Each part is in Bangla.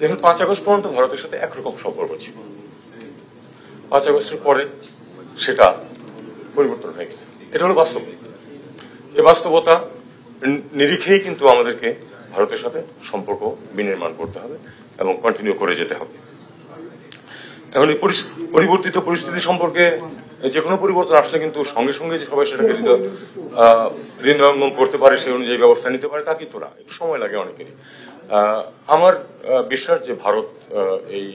দেখুন 5 আগস্ট পর্যন্ত ভারতের সাথে একরকম সম্পর্ক ছিল। 5 আগস্টের পরে সেটা পরিবর্তন হয়ে গেছে। এটা হলো বাস্তব। এই বাস্তবতা নিরিখেই কিন্তু আমাদেরকে ভারতের সাথে সম্পর্ক বিনির্মাণ করতে হবে এবং কন্টিনিউ করে যেতে হবে। এখন এই পরিবর্তিত পরিস্থিতি সম্পর্কে যে কোনো পরিবর্তন আসলে কিন্তু সঙ্গে সঙ্গে যে সবাই সেটাকে হৃদয়ঙ্গম করতে পারে, সেই অনুযায়ী ব্যবস্থা নিতে পারে তা কিন্তু না, একটু সময় লাগে অনেকেরই। আমার বিশ্বাস যে ভারত এই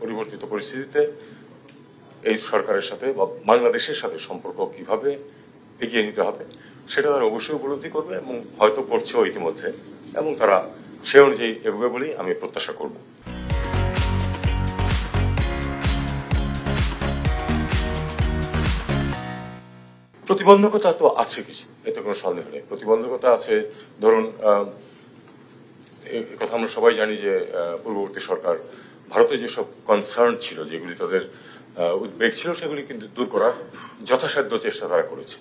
পরিবর্তিত পরিস্থিতিতে এই সরকারের সাথে বা বাংলাদেশের সাথে সম্পর্ক কিভাবে এগিয়ে নিতে হবে সেটা তারা অবশ্যই উপলব্ধি করবে এবং হয়তো করছেও ইতিমধ্যে, এবং তারা সে অনুযায়ী এগোবে বলেই আমি প্রত্যাশা করব। প্রতিবন্ধকতা তো আছে কিছু, এতে কোনো সন্দেহ নেই। প্রতিবন্ধকতা আছে, ধরুন কথা আমরা সবাই জানি যে পূর্ববর্তী সরকার ভারতে যেসব কনসার্ন ছিল, যেগুলি তাদের উদ্বেগ ছিল, সেগুলি কিন্তু দূর করার যথাসাধ্য চেষ্টা তারা করেছে।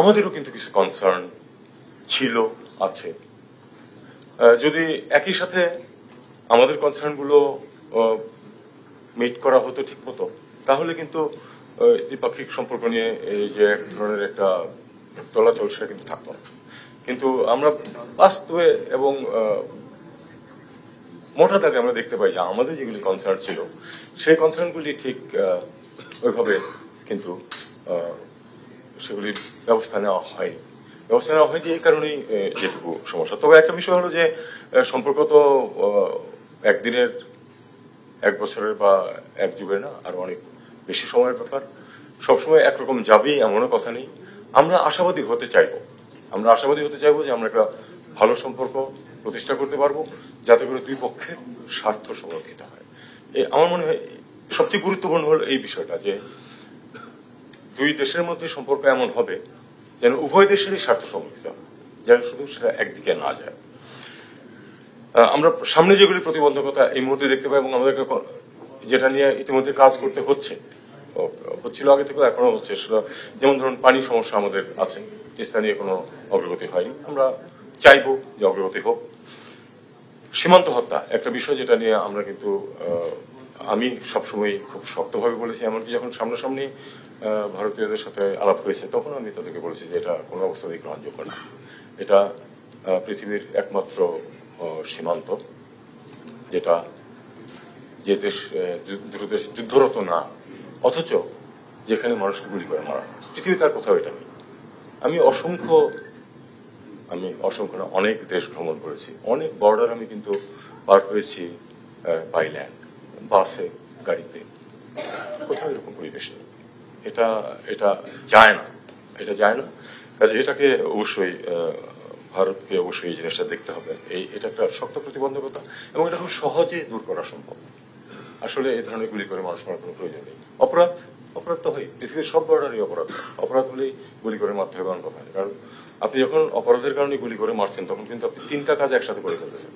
আমাদেরও কিন্তু কিছু কনসার্ন ছিল, আছে। যদি একই সাথে আমাদের কনসার্ন গুলো মিট করা হতো ঠিক মতো, তাহলে কিন্তু দ্বিপাক্ষিক সম্পর্ক নিয়ে এই যে এক ধরনের একটা চলাচল সেটা কিন্তু থাকতো না। কিন্তু আমরা বাস্তবে এবং মোটা দাগে আমরা দেখতে পাই যে আমাদের যেগুলি কনসার্ন ছিল সেই কনসার্নগুলি ঠিক ওইভাবে কিন্তু সেগুলির ব্যবস্থা নেওয়া হয়নি। এই কারণেই যেটুকু সমস্যা। তবে একটা বিষয় হলো যে সম্পর্ক তো একদিনের, এক বছরের বা এক যুগের না, আর অনেক বেশি সময়ের ব্যাপার। সবসময় একরকম যাবেই এমনও কথা নেই। আমরা আশাবাদী হতে চাইবো যে আমরা একটা ভালো সম্পর্ক প্রতিষ্ঠা করতে পারবো, যাতে করে দুই পক্ষের স্বার্থ সংরক্ষিত হয়। আমার মনে হয় সবচেয়ে গুরুত্বপূর্ণ হলো এই বিষয়টা যে দুই দেশের মধ্যে সম্পর্ক এমন হবে যেন উভয় দেশেরই স্বার্থ সংরক্ষিত হবে, যেন শুধু সেটা একদিকে না যায়। আমরা সামনে যেগুলি প্রতিবন্ধকতা এই মুহূর্তে দেখতে পাই এবং আমাদেরকে যেটা নিয়ে ইতিমধ্যে কাজ করতে হচ্ছিল আগে থেকে, এখনো হচ্ছে, সেটা যেমন ধরুন পানি সমস্যা আমাদের আছে, তিস্তা নিয়ে কোনো অগ্রগতি হয়নি, আমরা চাইবো যে অগ্রগতি হোক। সীমান্ত হত্যা একটা বিষয় যেটা নিয়ে আমরা কিন্তু আমি সবসময় খুব শক্তভাবে বলেছি, এমনকি যখন সামনাসামনি ভারতীয়দের সাথে আলাপ হয়েছে তখন আমি তাদেরকে বলেছি যে এটা কোনো অবস্থাতেই গ্রহণযোগ্য না। এটা পৃথিবীর একমাত্র সীমান্ত যেটা, যে দেশ যুদ্ধরত না, অথচ যেখানে মানুষকে গুলি করে মারা, পৃথিবীর তার কোথাও এটা নেই। আমি অসংখ্য না, অনেক দেশ ভ্রমণ করেছি, অনেক বর্ডার আমি কিন্তু পার করেছি বাই ল্যান্ড, বাসে, গাড়িতে, কোথাও এরকম পরিবেশ নেই। এটা যায় না। কাজে এটাকে অবশ্যই ভারতকে অবশ্যই এই জিনিসটা দেখতে হবে। এটা একটা শক্ত প্রতিবন্ধকতা এবং এটা খুব সহজে দূর করা সম্ভব। আসলে এই ধরনের গুলি করে মানুষ মারার কোনো প্রয়োজন নেই। অপরাধ তো হয়, পৃথিবীর সব বর্ডারই অপরাধ হলেই গুলি করে মারতে হবে এমন কথা নেই। কারণ আপনি যখন অপরাধের কারণে গুলি করে মারছেন তখন কিন্তু আপনি 3টা কাজ একসাথে করে ফেলতেছেন।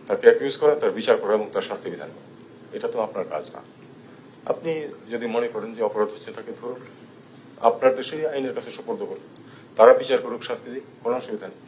তাকে অ্যাকিউজ করা, তার বিচার করা এবং তার শাস্তি বিধান করা। এটা তো আপনার কাজ না। আপনি যদি মনে করেন যে অপরাধ হচ্ছে, তাকে ধরুন, আপনার দেশেই আইনের কাছে সুপর্দ করুন, তারা বিচার করুক, শাস্তি দিক, কোনো অসুবিধা নেই।